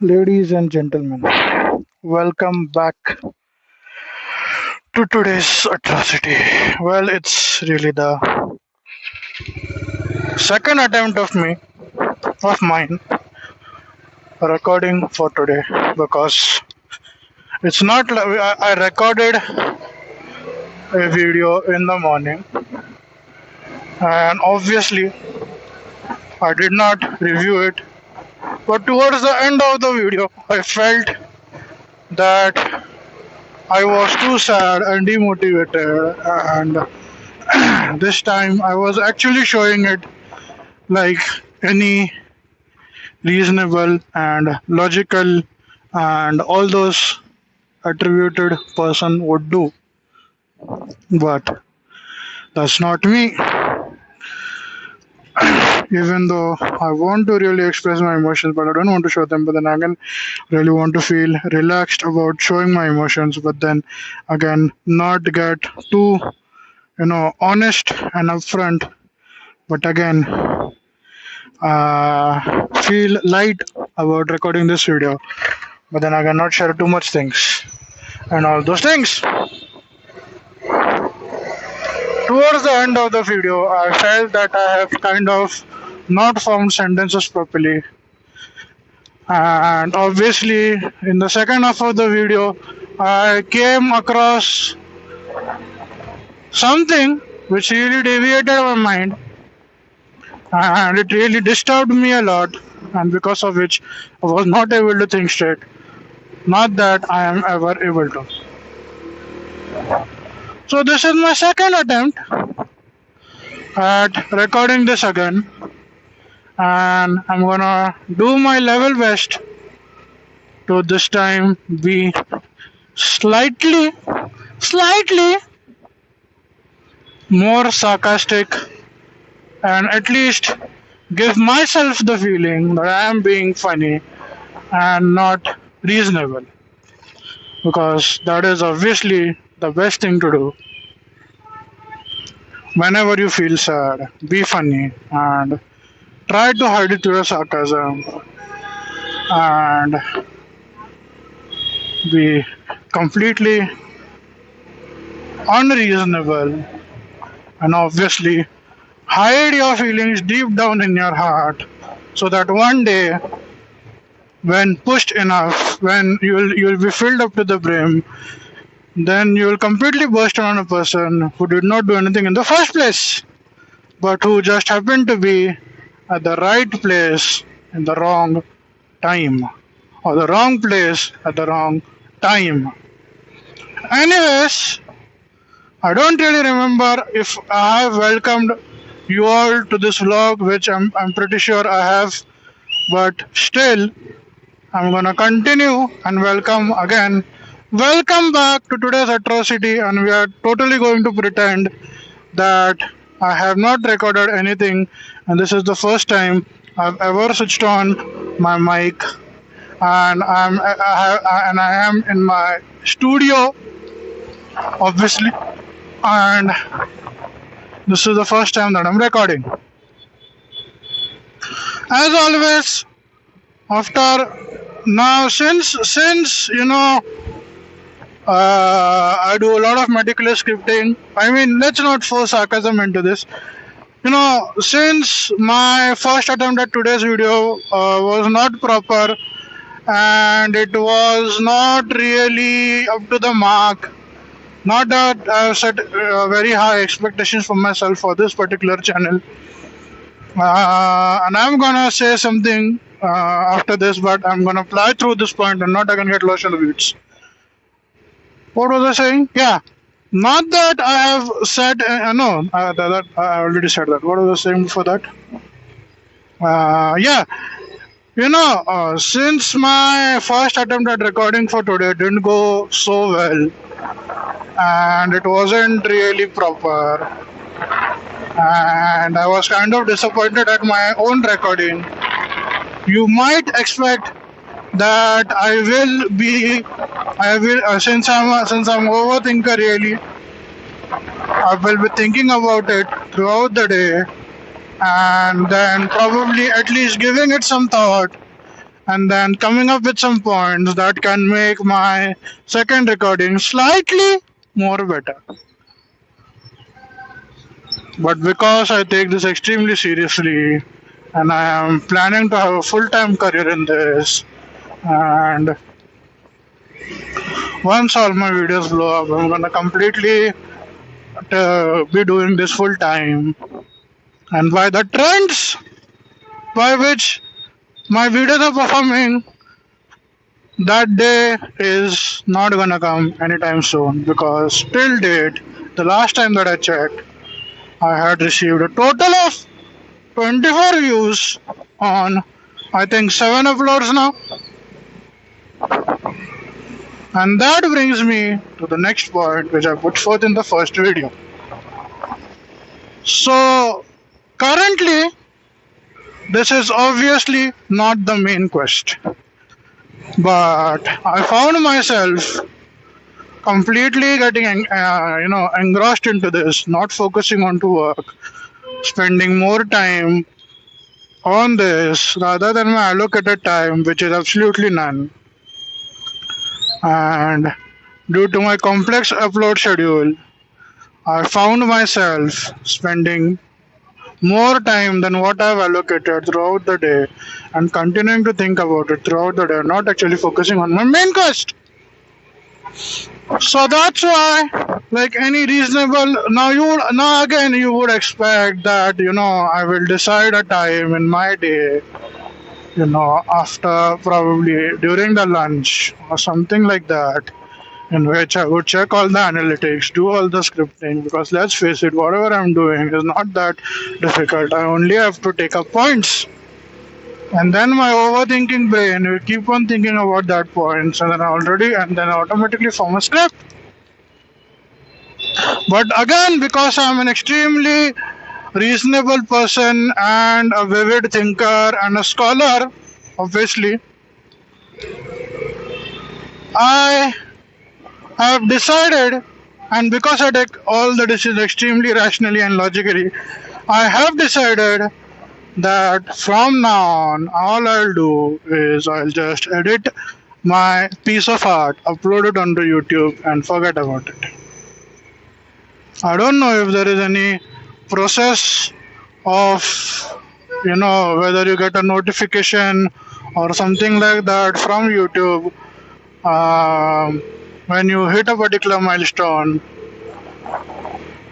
Ladies and gentlemen, welcome back to today's atrocity. Well, it's really the second attempt of mine, recording for today because it's not like I recorded a video in the morning and obviously I did not review it. But towards the end of the video, I felt that I was too sad and demotivated, and this time I was actually showing it like any reasonable and logical and all those attributed person would do. But that's not me. Even though I want to really express my emotions, but I don't want to show them. But then again, really want to feel relaxed about showing my emotions. But then again, not get too honest and upfront. But again, feel light about recording this video. But then I cannot share too much things and all those things. Towards the end of the video, I felt that I have kind of not formed sentences properly. And obviously, in the second half of the video, I came across something which really deviated my mind and it really disturbed me a lot, and because of which I was not able to think straight. Not that I am ever able to. So, this is my second attempt at recording this again, and I'm gonna do my level best to this time be slightly more sarcastic and at least give myself the feeling that I am being funny and not reasonable, because that is obviously the best thing to do. Whenever you feel sad, be funny and try to hide it through your sarcasm and be completely unreasonable and obviously hide your feelings deep down in your heart so that one day when pushed enough, when you'll be filled up to the brim, then you will completely burst on a person who did not do anything in the first place, but who just happened to be at the right place in the wrong time, or the wrong place at the wrong time. Anyways, I don't really remember if I have welcomed you all to this vlog, which I'm pretty sure I have, but still, I'm gonna continue and welcome again. Welcome back to today's atrocity, and we are totally going to pretend that I have not recorded anything, and this is the first time I've ever switched on my mic, and I am in my studio, obviously, and this is the first time that I'm recording. As always, after now, since I do a lot of meticulous scripting. I mean, let's not force sarcasm into this. Since my first attempt at today's video was not proper and it was not really up to the mark, not that I've set very high expectations for myself for this particular channel. And I'm gonna say something after this, but I'm gonna fly through this point and not again get lost in the weeds. What was I saying? Yeah, not that I have said, no, that I already said that. What was I saying before that? Yeah, since my first attempt at recording for today didn't go so well, and it wasn't really proper, and I was kind of disappointed at my own recording, you might expect that I will since I'm overthinker really, I will be thinking about it throughout the day and then probably at least giving it some thought and then coming up with some points that can make my second recording slightly more better. But because I take this extremely seriously and I am planning to have a full time career in this, and once all my videos blow up, I'm gonna completely be doing this full time. And by the trends by which my videos are performing, that day is not gonna come anytime soon, because till date, the last time that I checked, I had received a total of 24 views on, I think, 7 uploads now. And that brings me to the next point which I put forth in the first video. So currently, this is obviously not the main quest, but I found myself completely getting engrossed into this, not focusing on to work, spending more time on this rather than my allocated time, which is absolutely none. And due to my complex upload schedule, I found myself spending more time than what I've allocated throughout the day and continuing to think about it throughout the day, not actually focusing on my main quest. So that's why, like any reasonable, now again you would expect that I will decide a time in my day, after probably during the lunch or something like that, in which I would check all the analytics, do all the scripting, because let's face it, whatever I'm doing is not that difficult. I only have to take up points. And then my overthinking brain will keep on thinking about that points, and then automatically form a script. But again, because I'm an extremely reasonable person and a vivid thinker and a scholar, obviously, I have decided, and because I take all the decisions extremely rationally and logically, I have decided that from now on, all I'll do is I'll just edit my piece of art, upload it onto YouTube, and forget about it. I don't know if there is any process of, whether you get a notification or something like that from YouTube when you hit a particular milestone.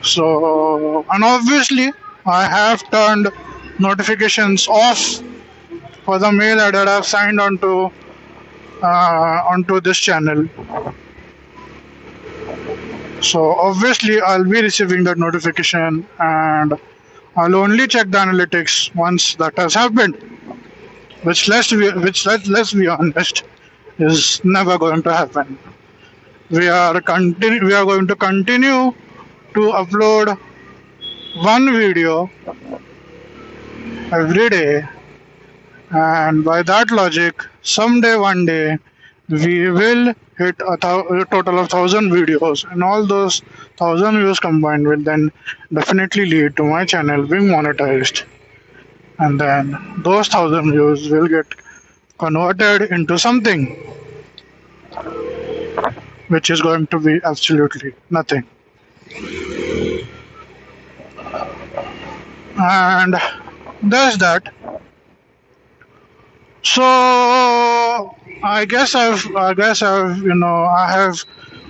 So, and obviously, I have turned notifications off for the mail that I've signed onto this channel. So obviously, I'll be receiving that notification, and I'll only check the analytics once that has happened. Which let's be honest, is never going to happen. We are going to continue to upload one video every day, and by that logic, someday, one day, we will hit a total of 1,000 videos, and all those 1,000 views combined will then definitely lead to my channel being monetized, and then those 1,000 views will get converted into something which is going to be absolutely nothing. And there's that. So I have,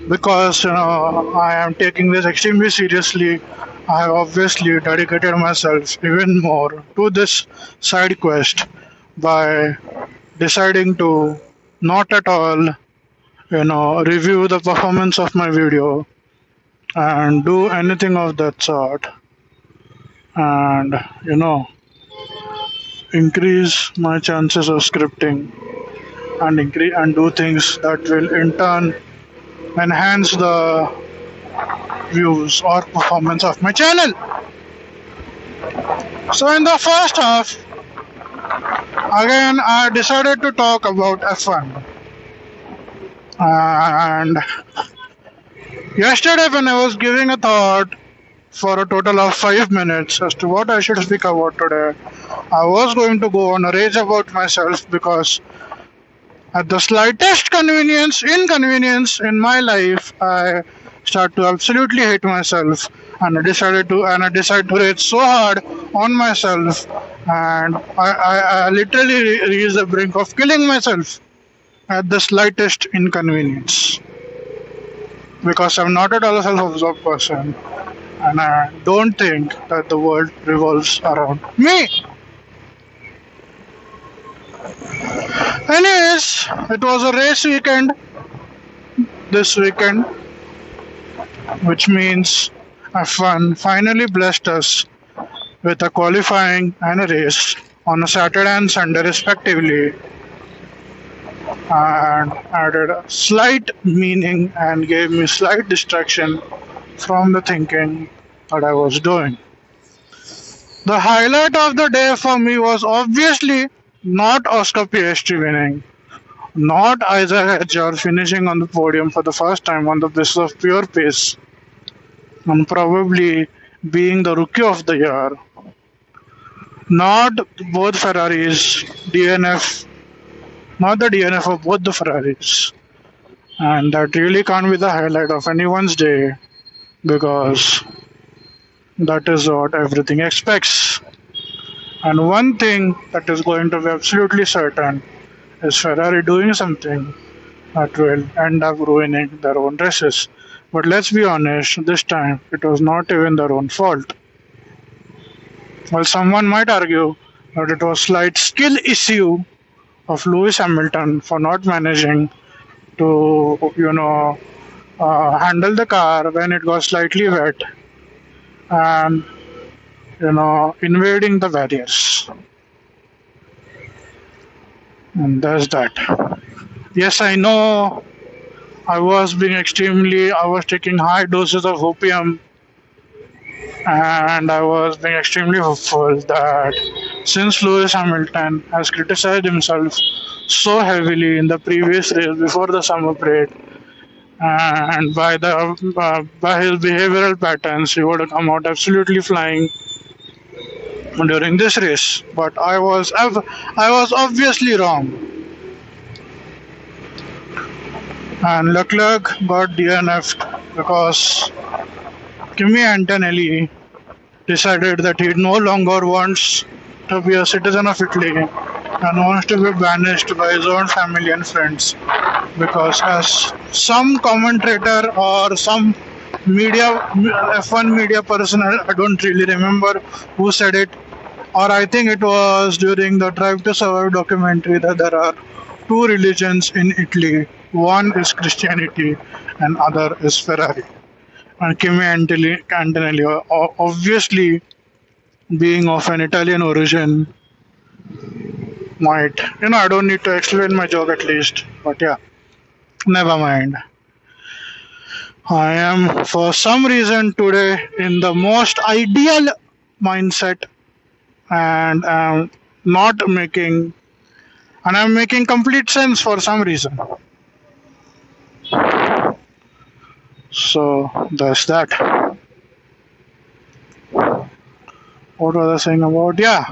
because I am taking this extremely seriously. I have obviously dedicated myself even more to this side quest by deciding to not at all, review the performance of my video and do anything of that sort, and increase my chances of scripting and do things that will in turn enhance the views or performance of my channel. So in the first half, again I decided to talk about F1. And yesterday, when I was giving a thought for a total of 5 minutes as to what I should speak about today, I was going to go on a rage about myself, because At the slightest inconvenience in my life, I start to absolutely hate myself, and I decided to rage so hard on myself, and I literally reached the brink of killing myself at the slightest inconvenience because I'm not at all a self-absorbed person, and I don't think that the world revolves around me. Anyways, it was a race weekend this weekend, which means F1 finally blessed us with a qualifying and a race on a Saturday and Sunday respectively, and added a slight meaning and gave me slight distraction from the thinking that I was doing. The highlight of the day for me was obviously not Oscar Piastri winning, not Isaac Hedger finishing on the podium for the first time on the basis of pure pace, and probably being the rookie of the year, not both Ferraris, DNF, not the DNF of both the Ferraris. And that really can't be the highlight of anyone's day because that is what everything expects. And one thing that is going to be absolutely certain is Ferrari doing something that will end up ruining their own races. But let's be honest, this time it was not even their own fault. While someone might argue that it was slight skill issue of Lewis Hamilton for not managing to, handle the car when it got slightly wet and, invading the barriers. And there's that. Yes, I know I was taking high doses of opium, and I was being extremely hopeful that since Lewis Hamilton has criticized himself so heavily in the previous race before the summer break, and by his behavioral patterns, he would come out absolutely flying during this race. But I was obviously wrong, and Leclerc got DNF'd because Kimi Antonelli decided that he no longer wants to be a citizen of Italy and wants to be banished by his own family and friends because as some commentator or some F1 media person, I don't really remember who said it, or I think it was during the Drive to Survive documentary, that there are two religions in Italy. One is Christianity and other is Ferrari. And Kimi Antonelli, obviously being of an Italian origin, might, I don't need to explain my joke at least, but yeah, never mind. I am for some reason today in the most ideal mindset, and not making and I'm making complete sense for some reason. So that's that. What was I saying about? Yeah,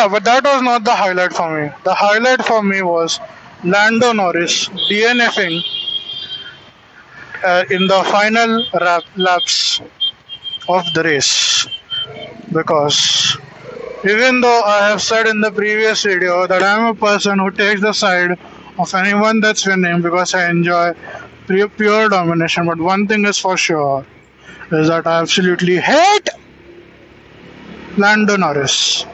but that was not the highlight for me. The highlight for me was Lando Norris DNFing in the final laps of the race, because even though I have said in the previous video that I am a person who takes the side of anyone that's winning because I enjoy pure domination, but one thing is for sure is that I absolutely hate Lando Norris.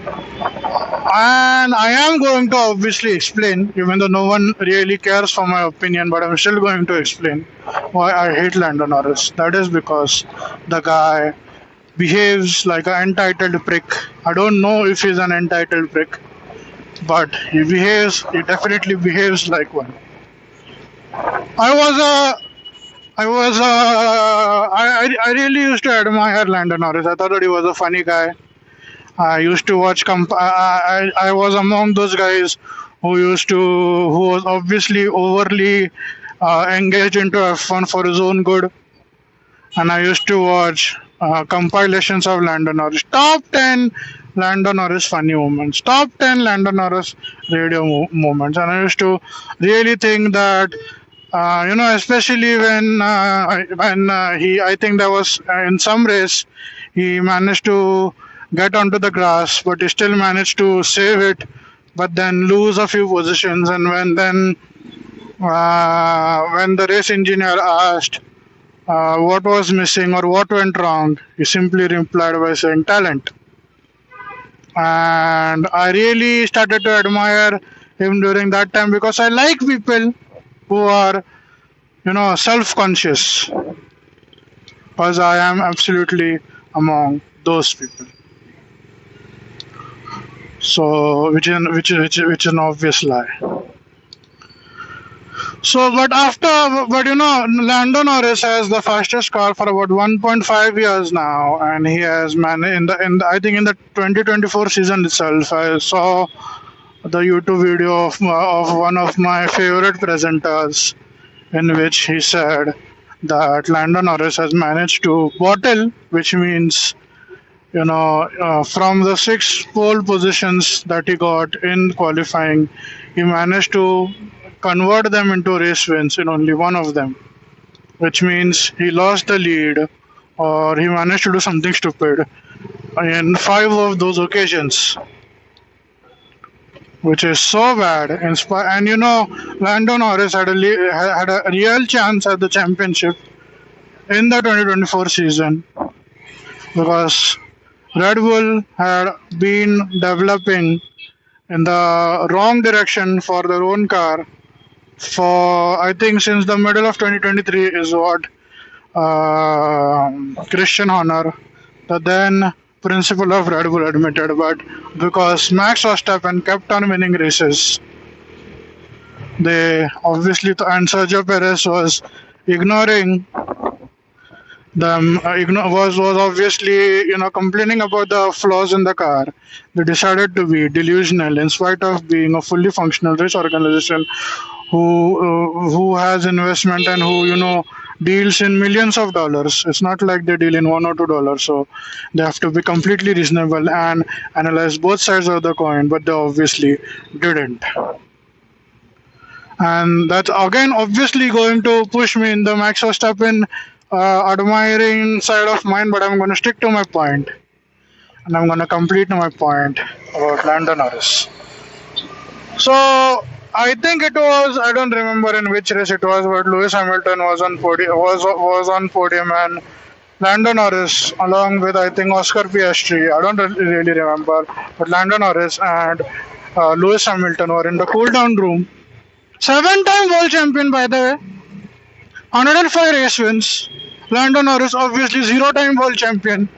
And I am going to obviously explain, even though no one really cares for my opinion, but I'm still going to explain why I hate Lando Norris. That is because the guy behaves like an entitled prick. I don't know if he's an entitled prick, but he definitely behaves like one. I really used to admire Lando Norris. I thought that he was a funny guy. I used to watch. I was among those guys who was obviously overly engaged into F1 for his own good, and I used to watch compilations of Lando Norris top 10 Lando Norris funny moments. Top 10 Lando Norris radio moments. And I used to really think that, especially when he, I think there was in some race, he managed to get onto the grass, but he still managed to save it, but then lose a few positions. And when the race engineer asked what was missing or what went wrong, he simply replied by saying talent. And I really started to admire him during that time because I like people who are, self-conscious, because I am absolutely among those people. So, which is an obvious lie. So, Lando Norris has the fastest car for about 1.5 years now, and he has managed I think in the 2024 season itself. I saw the YouTube video of one of my favorite presenters, in which he said that Lando Norris has managed to bottle, which means from the 6 pole positions that he got in qualifying, he managed to convert them into race wins in only one of them, which means he lost the lead or he managed to do something stupid in 5 of those occasions, which is so bad. And Lando Norris had a real chance at the championship in the 2024 season because Red Bull had been developing in the wrong direction for their own car for, I think, since the middle of 2023 is what Christian Horner, the then principal of Red Bull, admitted. But because Max Verstappen kept on winning races, they obviously, and Sergio Perez was ignoring them, was obviously complaining about the flaws in the car. They decided to be delusional in spite of being a fully functional race organization who has investment and who deals in millions of dollars. It's not like they deal in $1 or $2, so they have to be completely reasonable and analyze both sides of the coin, but they obviously didn't. And that's again obviously going to push me in the Max Verstappen admiring side of mine, but I'm going to stick to my point, and I'm going to complete my point about Lando Norris. So I think it was, I don't remember in which race it was, but Lewis Hamilton was on podium, and Lando Norris, along with I think Oscar Piastri, I don't really remember, but Lando Norris and Lewis Hamilton were in the cool down room. 7-time world champion, by the way, 105 race wins. Lando Norris, obviously 0-time world champion,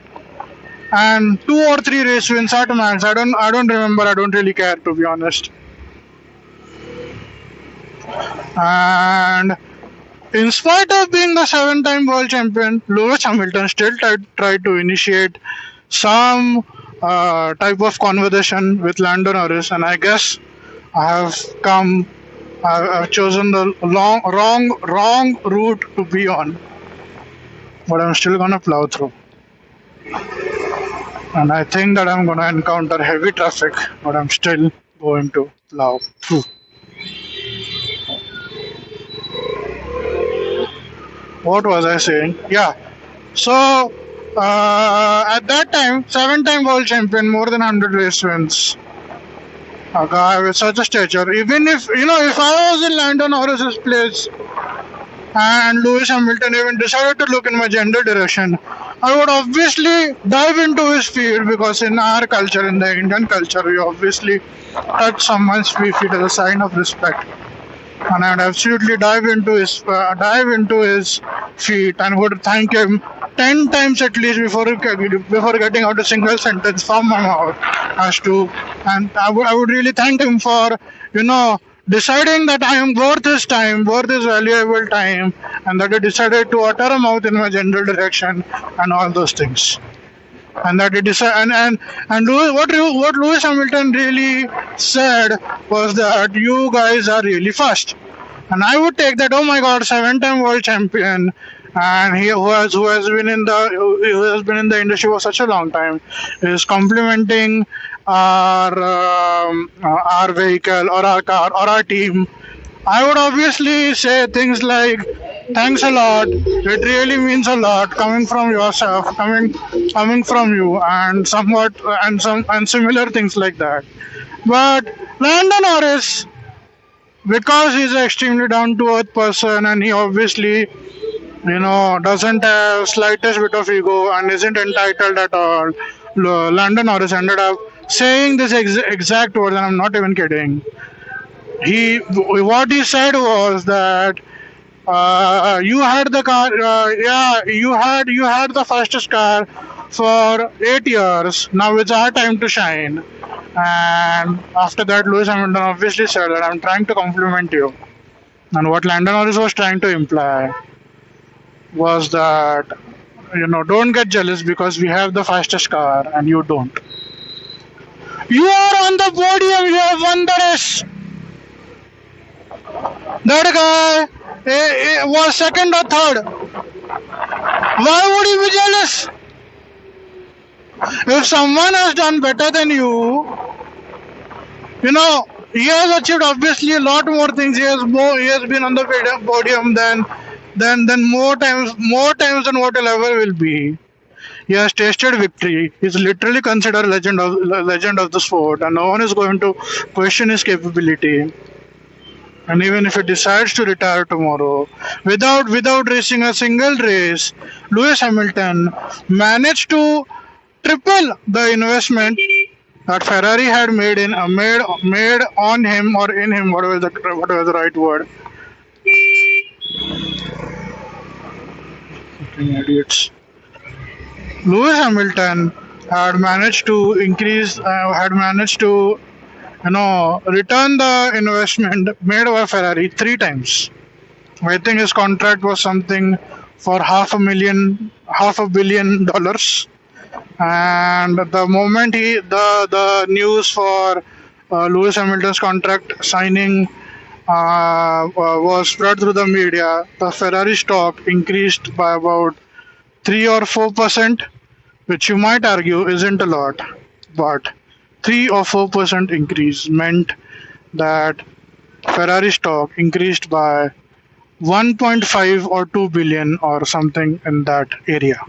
and 2 or 3 race wins at max. I don't remember. I don't really care, to be honest. And in spite of being the 7-time world champion, Lewis Hamilton still tried to initiate some type of conversation with Lando Norris, and I guess I've chosen the wrong route to be on, but I'm still gonna plow through. And I think that I'm gonna encounter heavy traffic, but I'm still going to plow through. What was I saying? Yeah. So at that time, 7-time world champion, more than 100 race wins. A guy with such a stature. Even if I was in Lando Norris's place and Lewis Hamilton even decided to look in my general direction, I would obviously dive into his feet, because in our culture, in the Indian culture, we obviously touch someone's feet as a sign of respect. And I would absolutely dive into his feet and would thank him 10 times at least before getting out a single sentence from my mouth. And I would really thank him for deciding that I am worth his time, worth his valuable time, and that he decided to utter a mouth in my general direction and all those things. And that he decided, what Lewis Hamilton really said was that you guys are really fast. And I would take that, oh my god, 7-time world champion, and he who has been in the industry for such a long time is complimenting our vehicle or our car or our team, I would obviously say things like, "Thanks a lot. It really means a lot coming from yourself, coming from you," and somewhat and similar things like that. But Lando Norris, because he's an extremely down to earth person, and he obviously doesn't have slightest bit of ego and isn't entitled at all. Lando Norris ended up saying this exact words, and I'm not even kidding. What he said was that you had the car, yeah, you had the fastest car for 8 years. Now it's our time to shine. And after that, Lewis Hamilton obviously said that I'm trying to compliment you. And what Landon Norris was trying to imply was that don't get jealous because we have the fastest car and you don't. You are on the podium. You have won the race. That guy was second or third. Why would he be jealous? If someone has done better than he has achieved obviously a lot more things. He has been on the podium than more times than what he'll ever will be. He has tasted victory. He's literally considered legend of the sport, and no one is going to question his capability. And even if he decides to retire tomorrow, without racing a single race, Lewis Hamilton managed to triple the investment that Ferrari had made on him or in him, whatever the right word. Fucking idiots. Lewis Hamilton had managed to return the investment made by Ferrari three times. I think his contract was something for $500 million. And the moment the news for Lewis Hamilton's contract signing was spread through the media, the Ferrari stock increased by about 3 or 4%, which you might argue isn't a lot, but 3 or 4% increase meant that Ferrari stock increased by 1.5 or 2 billion or something in that area.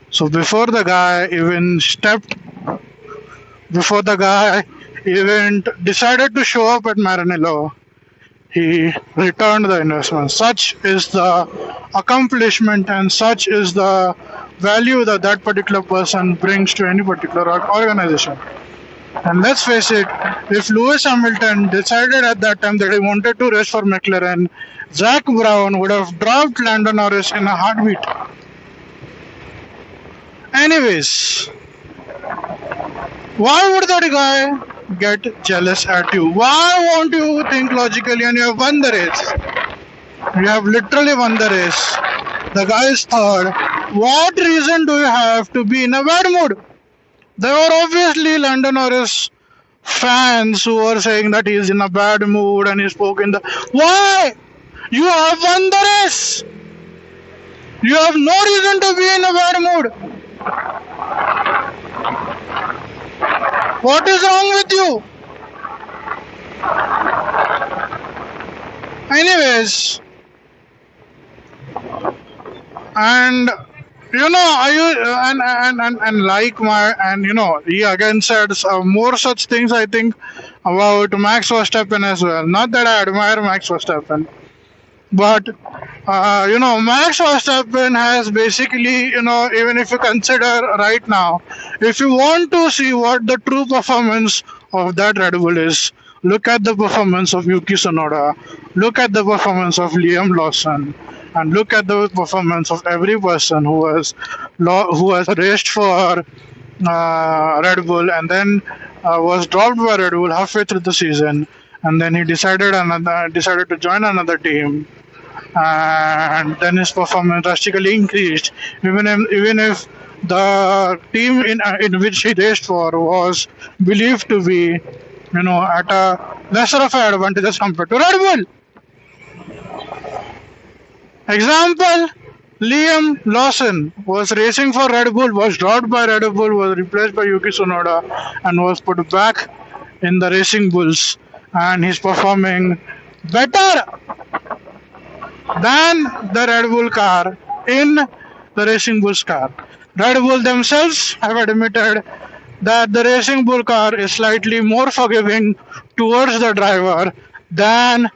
So before the guy even decided to show up at Maranello, he returned the investment. Such is the accomplishment and such is the value that particular person brings to any particular organization. And let's face it, if Lewis Hamilton decided at that time that he wanted to race for McLaren, Zach Brown would have dropped Lando Norris in a heartbeat. Anyways, why would that guy get jealous at you? Why won't you think logically and you have won the race? You have literally won the race. The guy is third. What reason do you have to be in a bad mood? There were obviously Lando Norris fans who were saying that he is in a bad mood and he spoke in the... Why? You have won the race. You have no reason to be in a bad mood. What is wrong with you? Anyways, and he again said more such things, I think, about Max Verstappen as well. Not that I admire Max Verstappen, but Max Verstappen has basically, even if you consider right now, if you want to see what the true performance of that Red Bull is, look at the performance of Yuki Tsunoda, look at the performance of Liam Lawson, and look at the performance of every person who has raced for Red Bull and then was dropped by Red Bull halfway through the season, and then he decided to join another team, and then his performance drastically increased, even if the team in which he raced for was believed to be, at a lesser of an advantage as compared to Red Bull. Example: Liam Lawson was racing for Red Bull, was dropped by Red Bull, was replaced by Yuki Tsunoda, and was put back in the Racing Bulls, and he's performing better than the Red Bull car in the Racing Bulls car. Red Bull themselves have admitted that the Racing Bull car is slightly more forgiving towards the driver than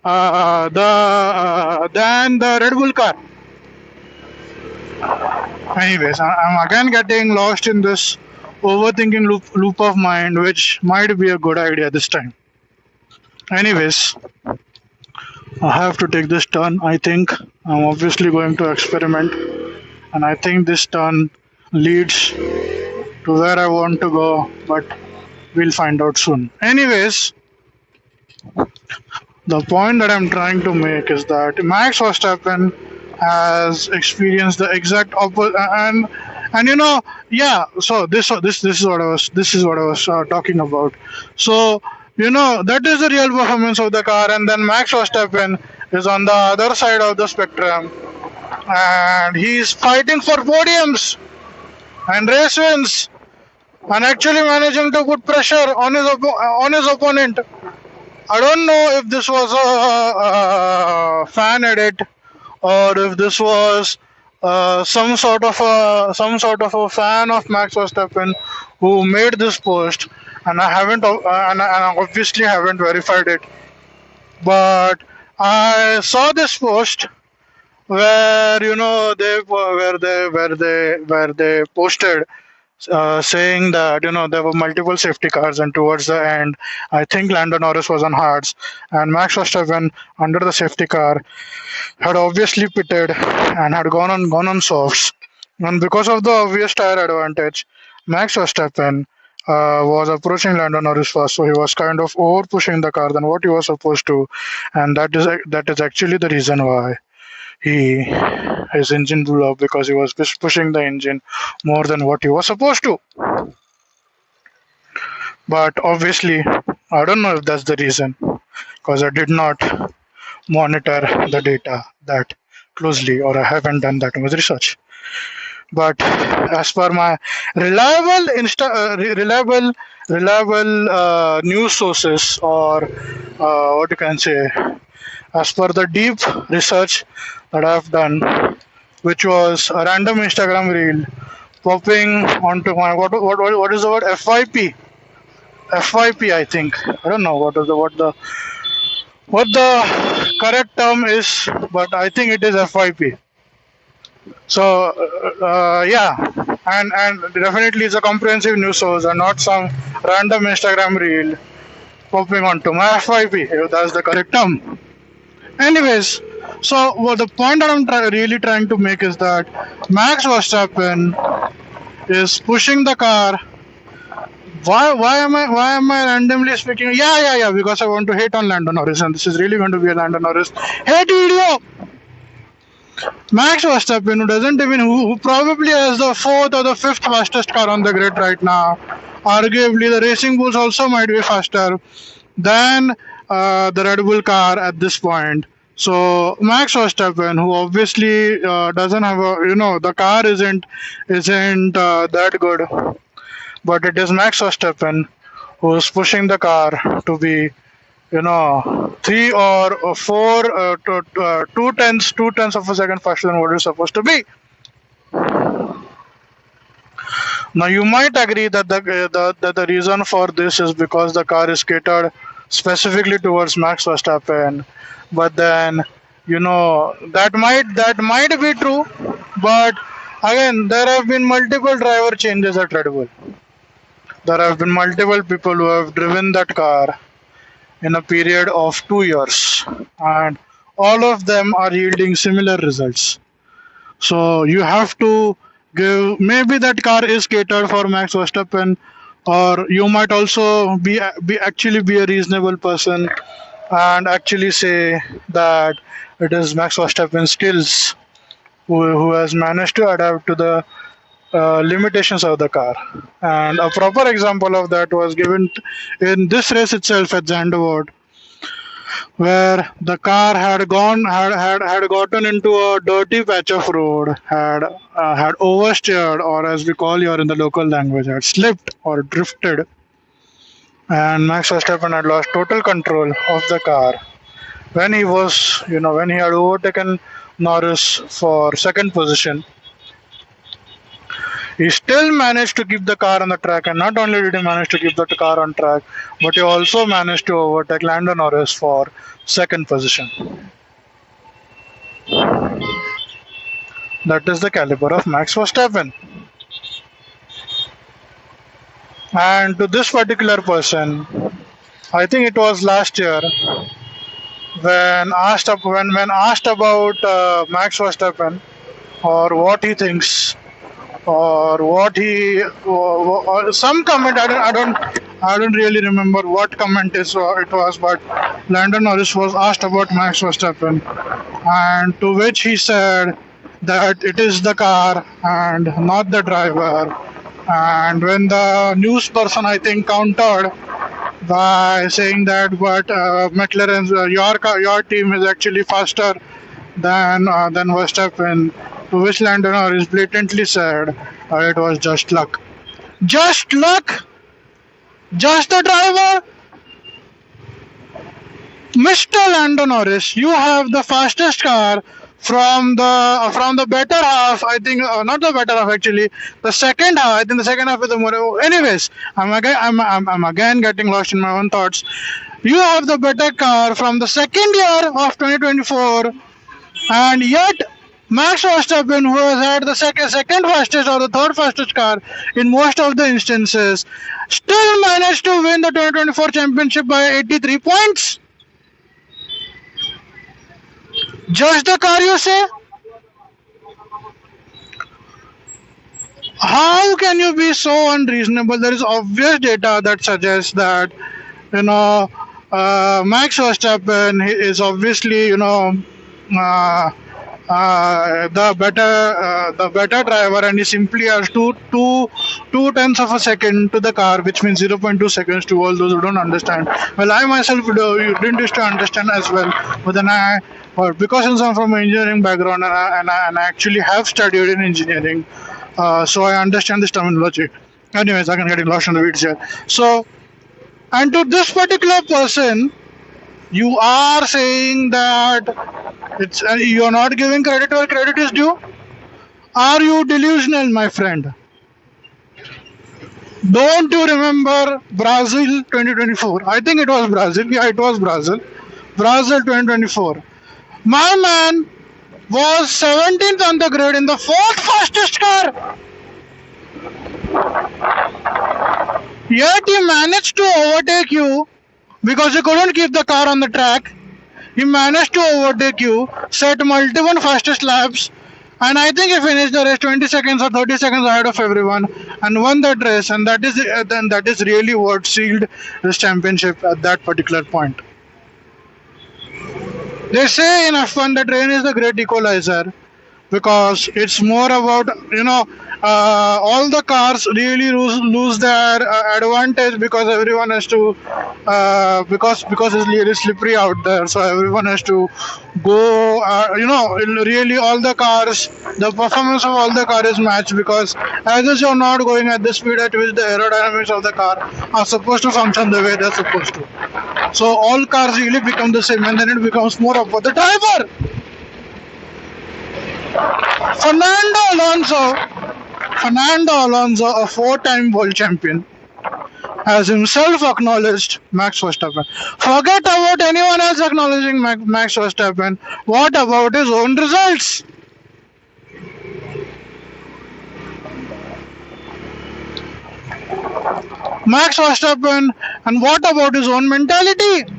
the Red Bull car. Anyways, I'm again getting lost in this overthinking loop of mind, which might be a good idea this time. Anyways, I have to take this turn. I think I'm obviously going to experiment, and I think this turn leads to where I want to go, but we'll find out soon. Anyways, the point that I'm trying to make is that Max Verstappen has experienced the exact opposite, and yeah. So this is what I was talking about. So that is the real performance of the car, and then Max Verstappen is on the other side of the spectrum, and he's fighting for podiums and race wins, and actually managing to put pressure on his opponent. I don't know if this was a fan edit, or if this was some sort of a fan of Max Verstappen who made this post, and I obviously haven't verified it, but I saw this post where they posted saying that there were multiple safety cars, and towards the end, I think Lando Norris was on hards, and Max Verstappen under the safety car had obviously pitted and had gone on softs, and because of the obvious tire advantage, Max Verstappen was approaching Lando Norris first, so he was kind of over pushing the car than what he was supposed to, and that is actually the reason why he his engine blew up, because he was pushing the engine more than what he was supposed to. But obviously, I don't know if that's the reason, because I did not monitor the data that closely, or I haven't done that much research. But as per my reliable news sources, or what you can say, as per the deep research that I've done, which was a random Instagram reel popping onto my what is the word, FYP, I think. I don't know what the correct term is, but I think it is FYP. So yeah, and definitely it's a comprehensive news source and not some random Instagram reel popping onto my FYP, if that's the correct term. Anyways, so the point that I'm really trying to make is that Max Verstappen is pushing the car. Why am I randomly speaking? Yeah. Because I want to hate on Lando Norris, and this is really going to be a Lando Norris hate video. Max Verstappen, who probably has the fourth or the fifth fastest car on the grid right now. Arguably, the Racing Bulls also might be faster than the Red Bull car at this point. So Max Verstappen, who obviously doesn't have the car isn't that good, but it is Max Verstappen who's pushing the car to be 3 or 4 2 tenths of a second faster than what it's supposed to be. Now you might agree that the reason for this is because the car is catered specifically towards Max Verstappen, but then that might be true, but again, there have been multiple driver changes at Red Bull. There have been multiple people who have driven that car in a period of 2 years, and all of them are yielding similar results. So you have to give, maybe that car is catered for Max Verstappen, or you might also actually be a reasonable person and actually say that it is Max Verstappen's skills who has managed to adapt to the limitations of the car. And a proper example of that was given in this race itself at Zandvoort, where the car had gotten into a dirty patch of road, had oversteered, or as we call here in the local language, had slipped or drifted, and Max Verstappen had lost total control of the car when when he had overtaken Norris for second position. He still managed to keep the car on the track, and not only did he manage to keep the car on track, but he also managed to overtake Lando Norris for second position. That is the caliber of Max Verstappen. And to this particular person, I think it was last year when asked about Max Verstappen or what he thinks or what he or some comment. I don't really remember what comment it was, but Lando Norris was asked about Max Verstappen, and to which he said that it is the car and not the driver. And when the news person, I think, countered by saying that, but McLaren's your team is actually faster than Verstappen, to which Lando Norris blatantly said it was just luck. Just luck? Just the driver? Mr. Lando Norris, you have the fastest car from the better half. I think not the better half actually. The second half. I think the second half is the more. Anyways, I'm again getting lost in my own thoughts. You have the better car from the second year of 2024, and yet Max Verstappen, who has had the second fastest or the third fastest car in most of the instances, still managed to win the 2024 championship by 83 points. Just the car, you say? How can you be so unreasonable? There is obvious data that suggests that you know Max Verstappen is obviously uh, the better driver, and he simply has two tenths of a second to the car, which means 0.2 seconds to all those who don't understand. Well, I myself didn't used to understand as well, but then because since I'm from an engineering background and I actually have studied in engineering, so I understand this terminology. Anyways, I can get lost in the weeds here. So, and to this particular person, you are saying that you're not giving credit where credit is due. Are you delusional, my friend? Don't you remember Brazil 2024? I think it was Brazil. Yeah, it was Brazil. Brazil 2024. My man was 17th on the grid in the fourth fastest car. Yet he managed to overtake you because he couldn't keep the car on the track. He managed to overtake you, set multiple fastest laps, and I think he finished the race 20 seconds or 30 seconds ahead of everyone and won that race. And that is really what sealed this championship at that particular point. They say in F1 that rain is the great equalizer because it's more about all the cars really lose their advantage because everyone has to because it's really slippery out there, so everyone has to go really all the cars, the performance of all the car is matched because as you're not going at the speed at which the aerodynamics of the car are supposed to function the way they're supposed to, so all cars really become the same, and then it becomes more about the driver. Fernando Alonso, a four-time world champion, has himself acknowledged Max Verstappen. Forget about anyone else acknowledging Max Verstappen. What about his own results? Max Verstappen, and what about his own mentality?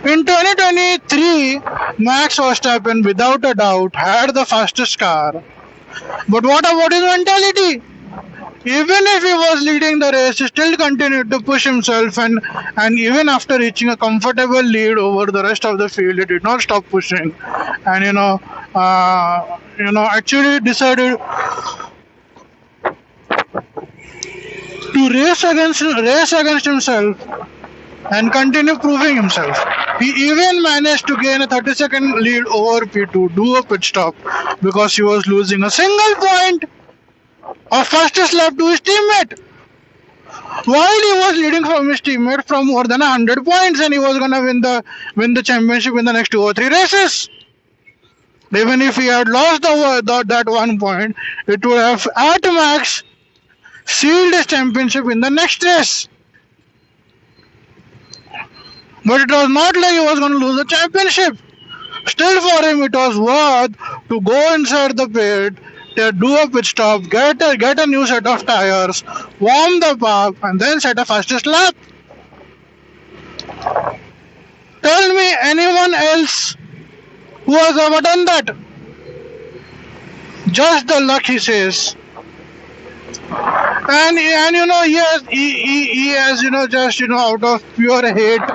In 2023, Max Verstappen, without a doubt, had the fastest car. But what about his mentality? Even if he was leading the race, he still continued to push himself, and even after reaching a comfortable lead over the rest of the field, he did not stop pushing, and actually decided to race against himself and continue proving himself. He even managed to gain a 30-second lead over P2, do a pit stop because he was losing a single point of fastest lap to his teammate. While he was leading from his teammate from more than 100 points, and he was gonna win the championship in the next 2 or 3 races. Even if he had lost that 1 point, it would have at max sealed his championship in the next race. But it was not like he was going to lose the championship. Still, for him, it was worth to go inside the pit, to do a pit stop, get a new set of tires, warm them up, and then set a fastest lap. Tell me anyone else who has ever done that. Just the luck, he says. And he has just out of pure hate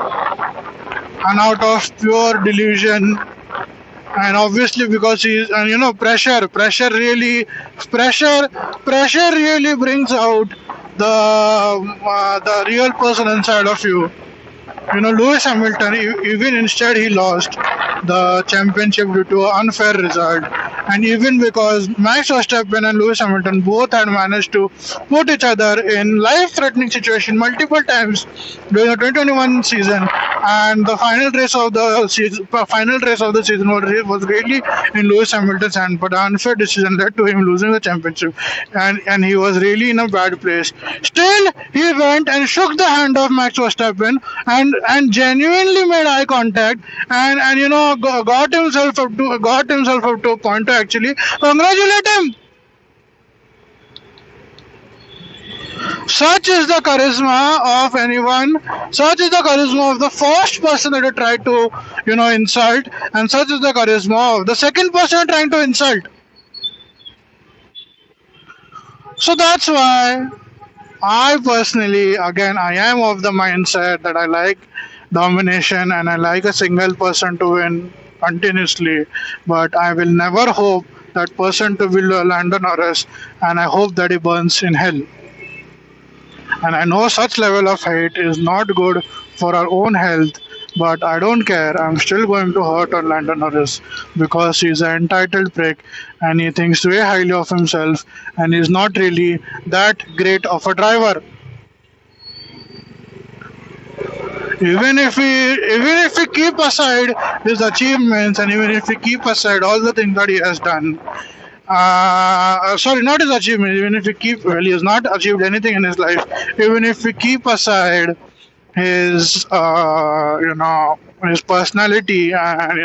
and out of pure delusion, and obviously because he's, and pressure really brings out the real person inside of you. Lewis Hamilton, even instead he lost the championship due to an unfair result, and even because Max Verstappen and Lewis Hamilton both had managed to put each other in life-threatening situation multiple times during the 2021 season, and the final race of the season was really in Lewis Hamilton's hand, but an unfair decision led to him losing the championship, and he was really in a bad place. Still, he went and shook the hand of Max Verstappen and genuinely made eye contact, and got himself up to a point to actually congratulate him. Such is the charisma of anyone. Such is the charisma of the first person that you try to insult, and such is the charisma of the second person you're trying to insult. So that's why I personally, again, I am of the mindset that I like domination and I like a single person to win continuously, but I will never hope that person to be Lando Norris, and I hope that he burns in hell. And I know such level of hate is not good for our own health, but I don't care. I'm still going to hurt on Lando Norris because he's an entitled prick and he thinks way highly of himself and he's not really that great of a driver. Even if we keep aside his achievements, and even if we keep aside all the things that he has done, sorry, not his achievements, even if we keep, well, he has not achieved anything in his life, even if we keep aside his his personality, and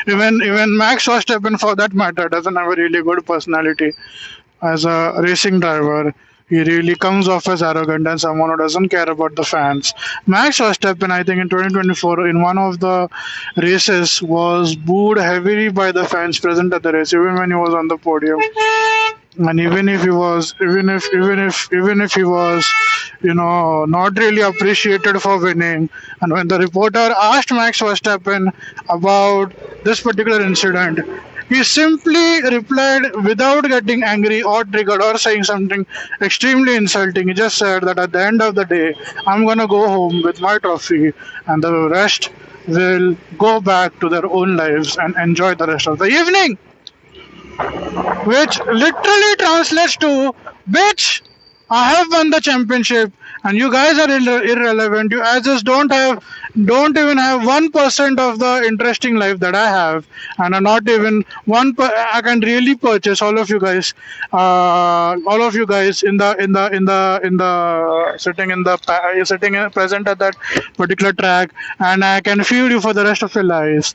even Max Verstappen for that matter doesn't have a really good personality as a racing driver. He really comes off as arrogant and someone who doesn't care about the fans. Max Verstappen, I think in 2024, in one of the races, was booed heavily by the fans present at the race, even when he was on the podium. And even if he was, not really appreciated for winning. And when the reporter asked Max Verstappen about this particular incident, he simply replied without getting angry or triggered or saying something extremely insulting. He just said that at the end of the day, I'm gonna go home with my trophy, and the rest will go back to their own lives and enjoy the rest of the evening. Which literally translates to, bitch, I have won the championship and you guys are irrelevant. You guys just don't even have 1% of the interesting life that I have, and are not even I can really purchase all of you guys sitting present at that particular track, and I can feed you for the rest of your lives.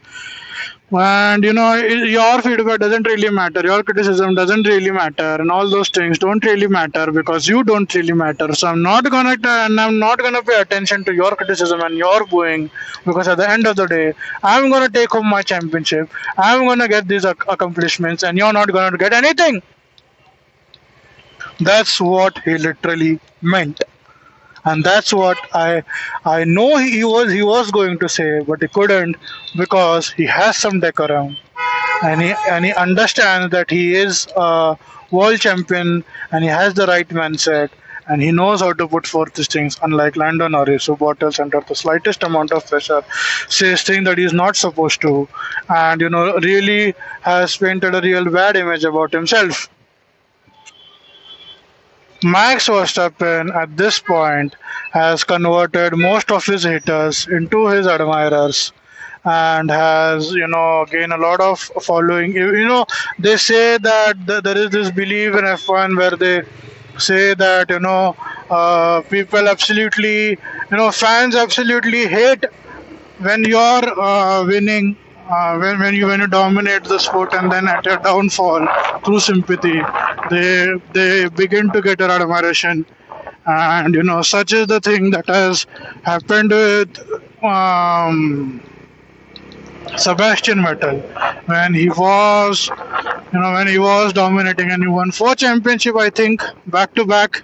And your feedback doesn't really matter, your criticism doesn't really matter, and all those things don't really matter because you don't really matter. So I'm not gonna pay attention to your criticism and your booing, because at the end of the day, I'm gonna take home my championship, I'm gonna get these accomplishments, and you're not gonna get anything. That's what he literally meant. And that's what I know he was going to say, but he couldn't, because he has some decorum, and he understands that he is a world champion and he has the right mindset, and he knows how to put forth these things. Unlike Lando Norris, who bottles under the slightest amount of pressure, says things that he's not supposed to, and really has painted a real bad image about himself. Max Verstappen at this point has converted most of his haters into his admirers and has gained a lot of following. They say that there is this belief in F1 where they say that people absolutely, fans absolutely hate when you're winning, when you dominate the sport, and then at your downfall through sympathy they begin to get your admiration. And such is the thing that has happened with Sebastian Vettel when he was dominating, and he won 4 championship, I think, back to back.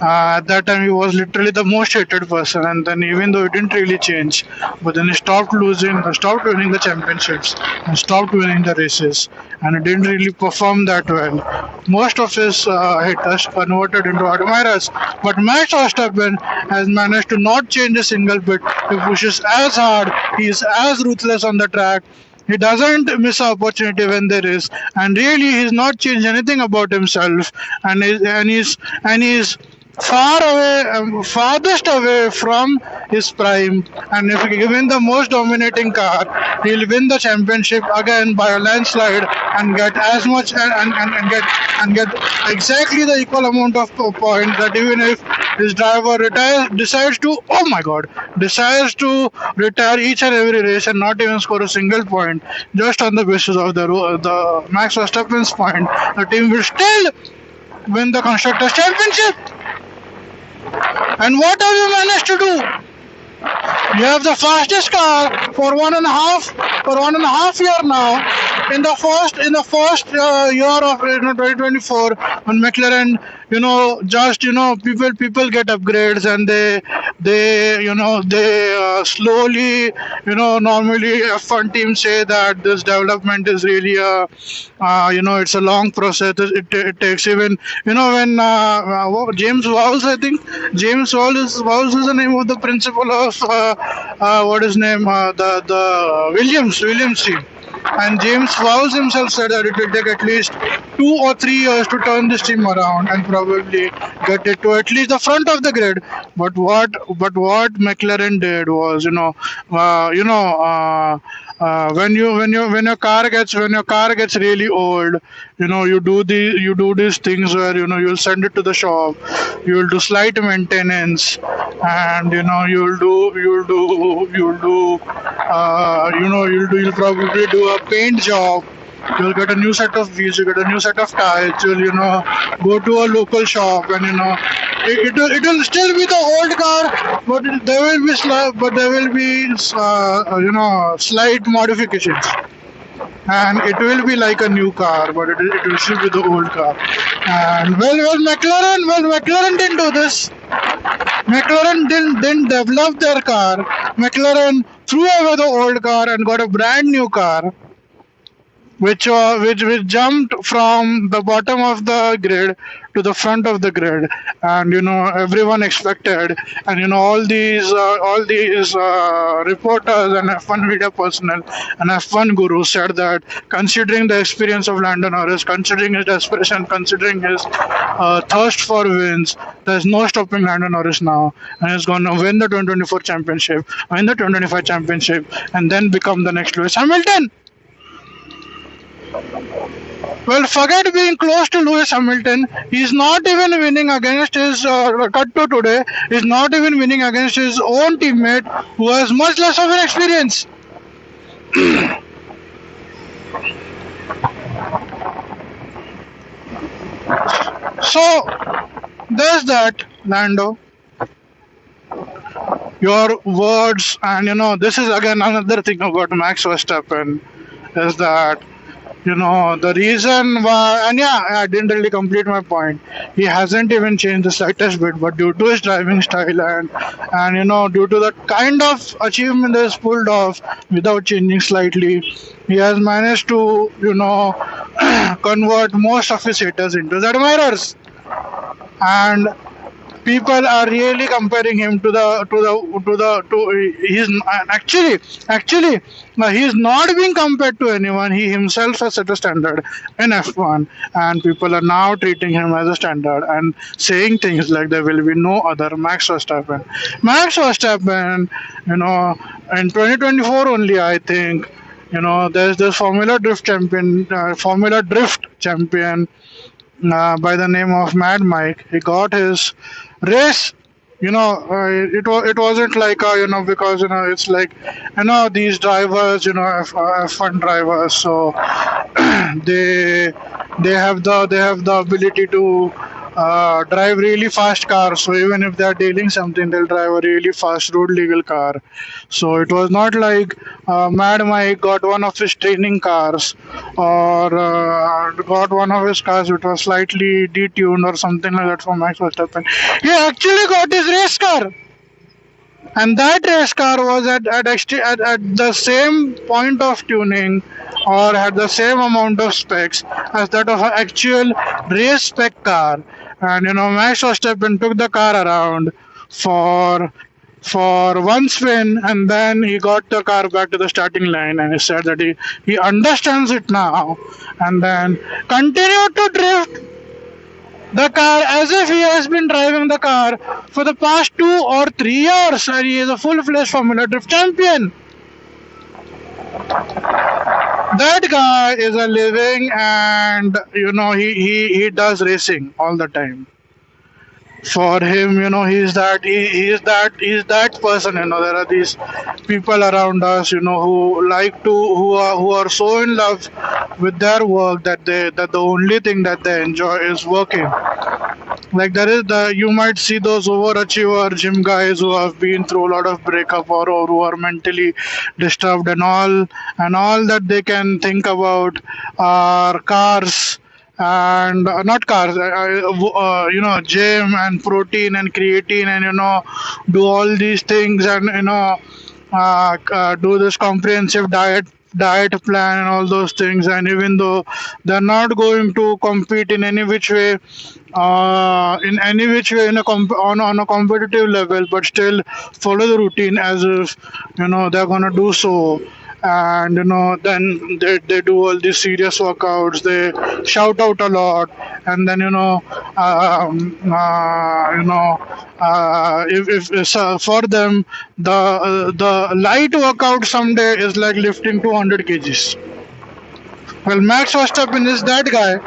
At that time, he was literally the most hated person, and then even though it didn't really change, but then he stopped stopped winning the championships, and stopped winning the races, and it didn't really perform that well. Most of his haters converted into admirers, but Max Verstappen has managed to not change a single bit. He pushes as hard, he is as ruthless on the track. He doesn't miss an opportunity when there is, and really he's not changed anything about himself, and he's far away, farthest away from his prime. And if he win the most dominating car, he'll win the championship again by a landslide and get as much and get exactly the equal amount of points, that even if his driver decides to retire each and every race and not even score a single point, just on the basis of the Max Verstappen's point, the team will still win the constructors championship. And what have you managed to do? You have the fastest car for 1.5 year now. In the first year of 2024, when McLaren, people get upgrades, and they slowly, normally F1 teams say that this development is really it's a long process. It takes even, when James Vowles, I think James Vowles is the name of the principal of what is name the Williams team. And James Vowles himself said that it will take at least 2 or 3 years to turn this team around and probably get it to at least the front of the grid. But what McLaren did was, when your car gets really old, you do these things where you'll send it to the shop, you'll do slight maintenance, and you'll probably do a paint job. You'll get a new set of wheels, you get a new set of tires, you'll go to a local shop, and it will still be the old car, but there will be slight modifications, and it will be like a new car, but it will still be the old car. And McLaren didn't do this. McLaren didn't develop their car. McLaren threw away the old car and got a brand new car, which jumped from the bottom of the grid to the front of the grid. And everyone expected, and all these reporters and F1 media personnel and F1 gurus said that, considering the experience of Lando Norris, considering his desperation, considering his thirst for wins, there's no stopping Lando Norris now, and he's going to win the 2024 championship, win the 2025 championship, and then become the next Lewis Hamilton. Well, forget being close to Lewis Hamilton. He's not even winning against his cut to today. He's not even winning against his own teammate, who has much less of an experience. So there's that, Lando. Your words, and this is again another thing about Max Verstappen, is that the reason why, and yeah, I didn't really complete my point. He hasn't even changed the slightest bit, but due to his driving style and due to the kind of achievement that is pulled off without changing slightly, he has managed to convert most of his haters into his admirers. And people are really comparing him to he's actually he's not being compared to anyone. He himself has set a standard in F1, and people are now treating him as a standard and saying things like there will be no other Max Verstappen, you know, in 2024 only, I think. There's this Formula Drift champion by the name of Mad Mike. He got his race. It wasn't like because it's like these drivers, F1 drivers, so they they have the ability to drive really fast cars. So even if they're dealing something, they'll drive a really fast road legal car. So it was not like Mad Mike got one of his training cars, or got one of his cars which was slightly detuned or something like that from Max Verstappen. He actually got his race car, and that race car was at the same point of tuning, or had the same amount of specs as that of an actual race spec car. And Max Verstappen took the car around for one spin, and then he got the car back to the starting line, and he said that he understands it now, and then continued to drift the car as if he has been driving the car for the past 2 or 3 years, and he is a full-fledged Formula Drift champion. That guy is a living, and he does racing all the time. For him, he's that person. There are these people around us, who are so in love with their work that the only thing that they enjoy is working. Like you might see those overachiever gym guys who have been through a lot of breakup, or who are mentally disturbed, and all that they can think about are cars, and not cars, gym and protein and creatine, and do all these things, and do this comprehensive diet plan and all those things. And even though they're not going to compete on a competitive level, but still follow the routine as if they're gonna do so. And then they do all these serious workouts, they shout out a lot, and then if for them the light workout someday is like lifting 200 kgs. Well, Max Verstappen is that guy,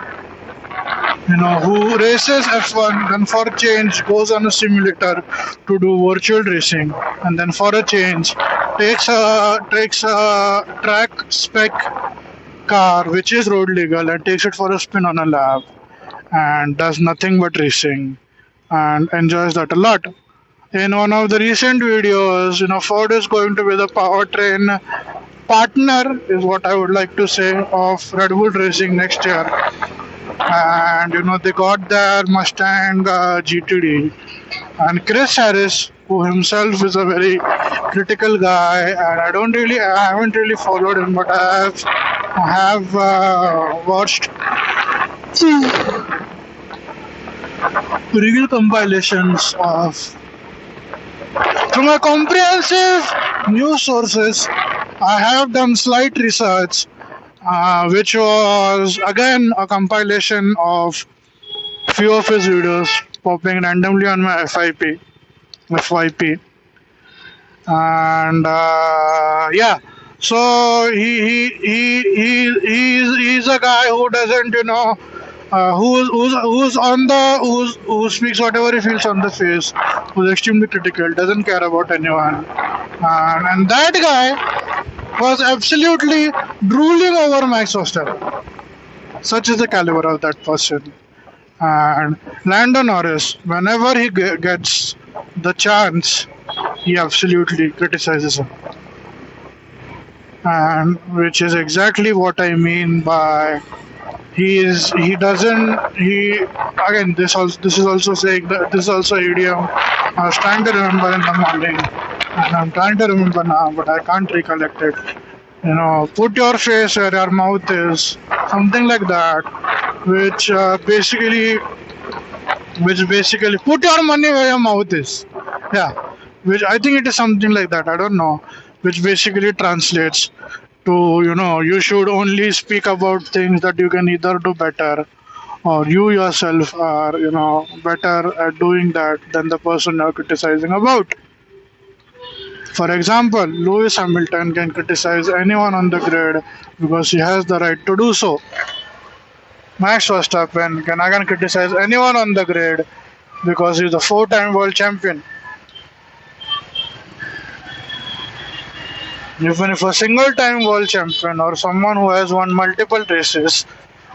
who races F1, then for a change goes on a simulator to do virtual racing, and then for a change takes a track spec car which is road legal and takes it for a spin on a lap, and does nothing but racing, and enjoys that a lot. In one of the recent videos, Ford is going to be the powertrain partner, is what I would like to say, of Red Bull Racing next year. And they got their Mustang GTD, and Chris Harris, who himself is a very critical guy, and I haven't really followed him, but I have watched real compilations of, from my comprehensive news sources. I have done slight research, which was again a compilation of few of his videos popping randomly on my FYP, and yeah. So he's a guy who doesn't who speaks whatever he feels on the face, who's extremely critical, doesn't care about anyone, and that guy was absolutely drooling over Max Verstappen. Such is the caliber of that person. And Lando Norris, whenever he gets the chance, he absolutely criticizes him, and which is exactly what I mean by he doesn't he again this is also saying that this is also idiom I was trying to remember in the morning, and I'm trying to remember now, but I can't recollect it. Put your face where your mouth is, something like that, which basically which basically put your money where your mouth is. Yeah, which I think it is something like that. I don't know, which basically translates to, you should only speak about things that you can either do better, or you yourself are, better at doing that than the person you're criticizing about. For example, Lewis Hamilton can criticize anyone on the grid because he has the right to do so. Max Verstappen can again criticize anyone on the grid because he's a four-time world champion. Even if a single-time world champion or someone who has won multiple races,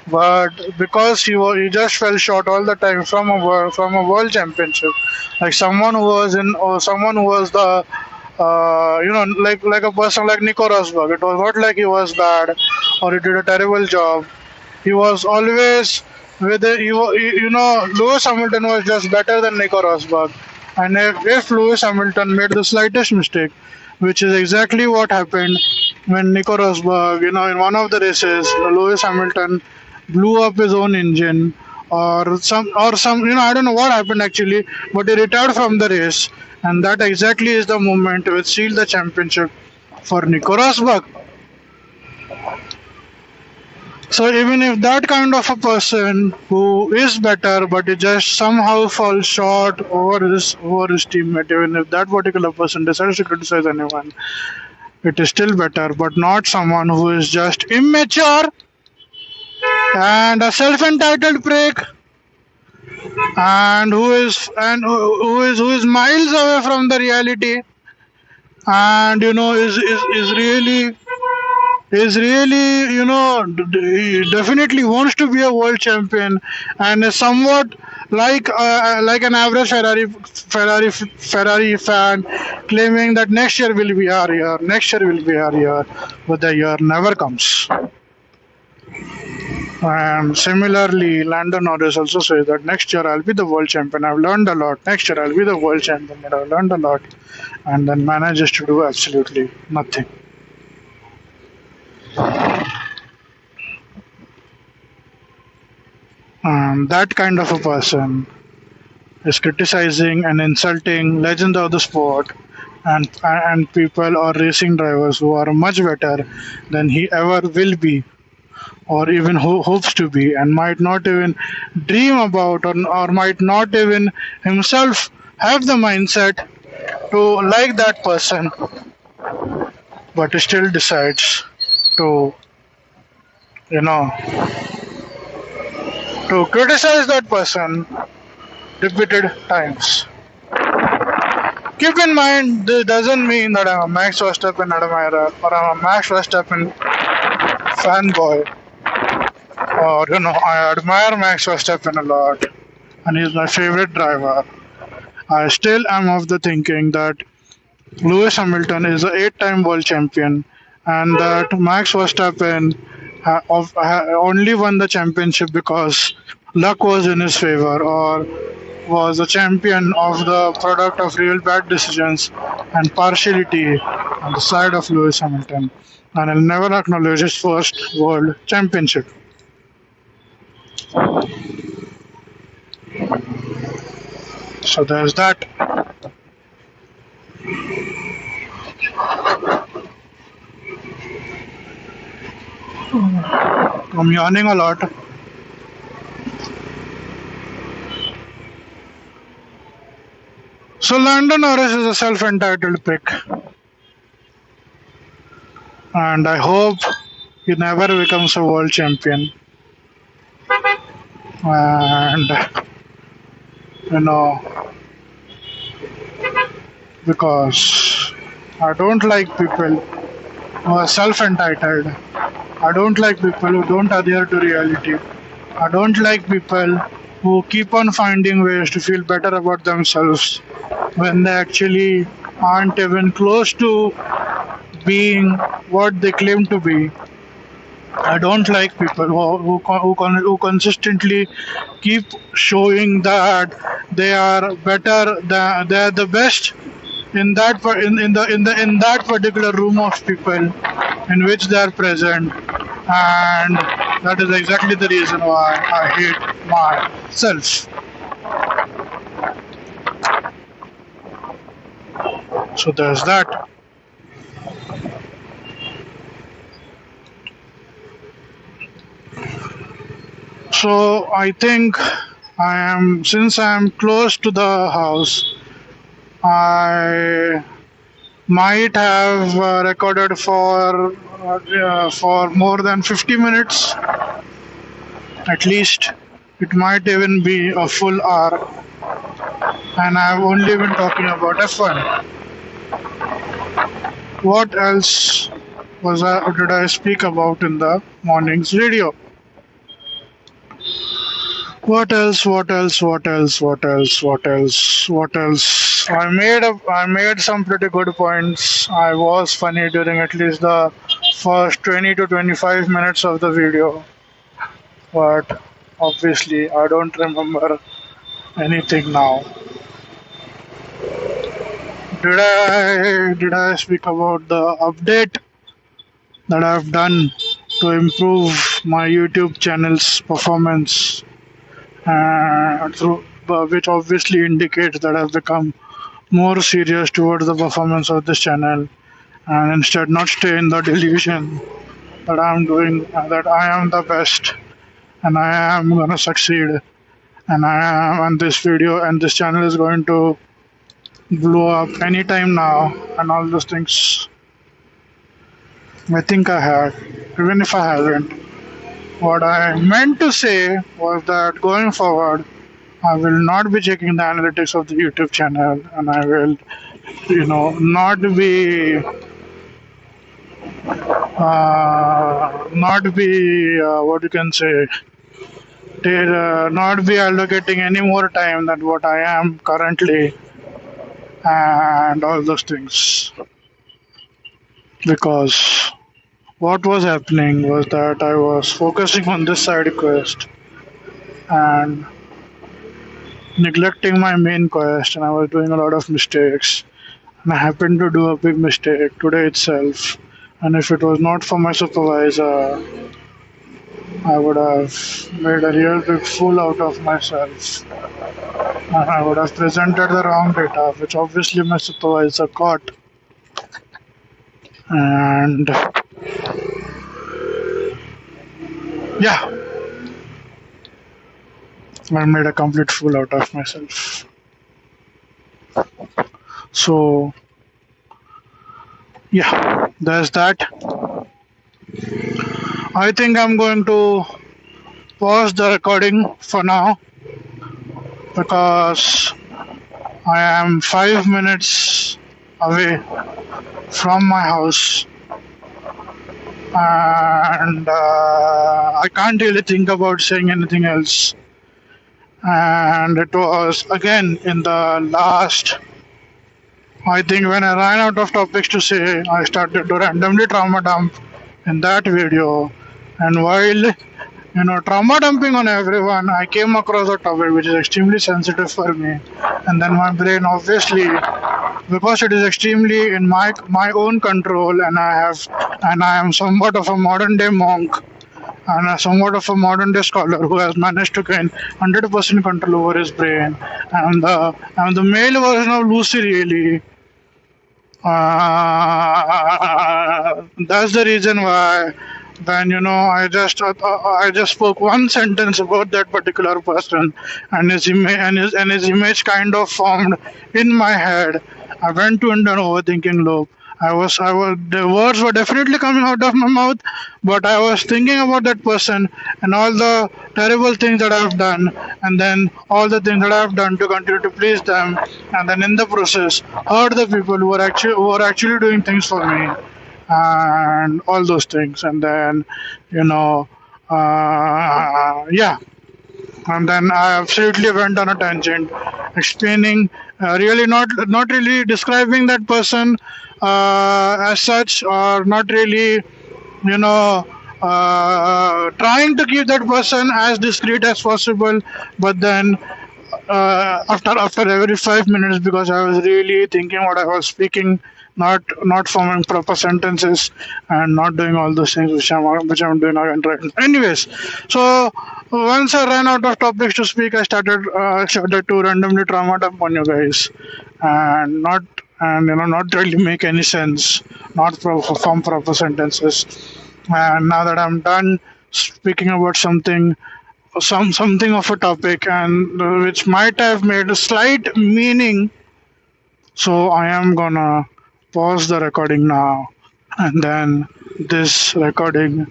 but because he just fell short all the time from a world championship, like someone who was in or someone who was the like a person like Nico Rosberg. It was not like he was bad or he did a terrible job. He was always with the, Lewis Hamilton was just better than Nico Rosberg. And if Lewis Hamilton made the slightest mistake, which is exactly what happened when Nico Rosberg, in one of the races, Lewis Hamilton blew up his own engine, or some, I don't know what happened actually, but he retired from the race, and that exactly is the moment which sealed the championship for Nico Rosberg. So even if that kind of a person who is better but he just somehow falls short over his teammate, even if that particular person decides to criticize anyone, it is still better, but not someone who is just immature and a self-entitled prick and who is miles away from the reality, and is really he definitely wants to be a world champion, and is somewhat like an average Ferrari fan, claiming that next year will be our year, next year will be our year, but the year never comes. And similarly, Lando Norris also says that next year I'll be the world champion. I've learned a lot. Next year I'll be the world champion, but I've learned a lot, and then manages to do absolutely nothing. That kind of a person is criticizing and insulting legends of the sport, and people or racing drivers who are much better than he ever will be, or even hopes to be, and might not even dream about, or might not even himself have the mindset to like that person, but he still decides to, you know, to criticize that person repeated times. Keep in mind, this doesn't mean that I'm a Max Verstappen admirer or I'm a Max Verstappen fanboy, or I admire Max Verstappen a lot and he's my favorite driver. I still am of the thinking that Lewis Hamilton is an eight-time world champion, and that Max Verstappen only won the championship because luck was in his favor, or was a champion of the product of real bad decisions and partiality on the side of Lewis Hamilton, and I'll never acknowledge his first world championship. So there's that. I'm yawning a lot. So Lando Norris is a self-entitled prick, and I hope he never becomes a world champion. And you know, because I don't like people who are self-entitled. I don't like people who don't adhere to reality. I don't like people who keep on finding ways to feel better about themselves when they actually aren't even close to being what they claim to be. I don't like people who consistently keep showing that they are better, that they are the best in that in that particular room of people in which they are present, and that is exactly the reason why I hate myself. So there's that. So I think since I am close to the house, I might have recorded for more than 50 minutes at least. It might even be a full hour, and I've only been talking about F1. What else did I speak about in the morning's radio? What else? What else? What else? What else? What else? What else? I made some pretty good points. I was funny during at least the first 20 to 25 minutes of the video, but obviously I don't remember anything now. Did I speak about the update that I've done to improve my YouTube channel's performance, through which obviously indicates that I've become more serious towards the performance of this channel, and instead not stay in the delusion that that I am the best and I am gonna succeed and this video and this channel is going to blow up anytime now and all those things. I think I have, even if I haven't. What I meant to say was that going forward, I will not be checking the analytics of the YouTube channel, and I will, not be what you can say, not be allocating any more time than what I am currently, and all those things. Because what was happening was that I was focusing on this side quest and neglecting my main quest, and I was doing a lot of mistakes. And I happened to do a big mistake today itself. And if it was not for my supervisor, I would have made a real big fool out of myself. And I would have presented the wrong data, which obviously my supervisor caught. And yeah, I made a complete fool out of myself. So yeah, there's that. I think I'm going to pause the recording for now because I am 5 minutes away from my house and I can't really think about saying anything else. And it was again in the last, I think when I ran out of topics to say, I started to randomly trauma dump in that video. And while trauma dumping on everyone, I came across a topic which is extremely sensitive for me. And then my brain obviously, because it is extremely in my own control, and I am somewhat of a modern day monk and somewhat of a modern day scholar who has managed to gain 100% control over his brain. And the male version of Lucy really. That's the reason why then I just spoke one sentence about that particular person, and his image kind of formed in my head. I went to an overthinking loop. The words were definitely coming out of my mouth, but I was thinking about that person and all the terrible things that I've done, and then all the things that I've done to continue to please them, and then in the process hurt the people who are actually doing things for me, and all those things, and then yeah. And then I absolutely went on a tangent, explaining, really not really describing that person as such, or not really, trying to keep that person as discreet as possible. But then after every 5 minutes, because I was really thinking what I was speaking, not forming proper sentences and not doing all those things which I'm doing again right now. Anyways, so once I ran out of topics to speak, I started to randomly trauma dump on you guys, and and not really make any sense, not form proper sentences. And now that I'm done speaking about something of a topic, and which might have made a slight meaning, so I am gonna pause the recording now, and then this recording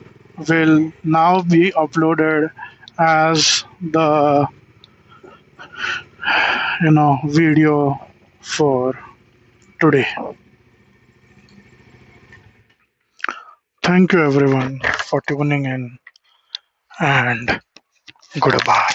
will now be uploaded as the video for today. Thank you everyone for tuning in, and goodbye.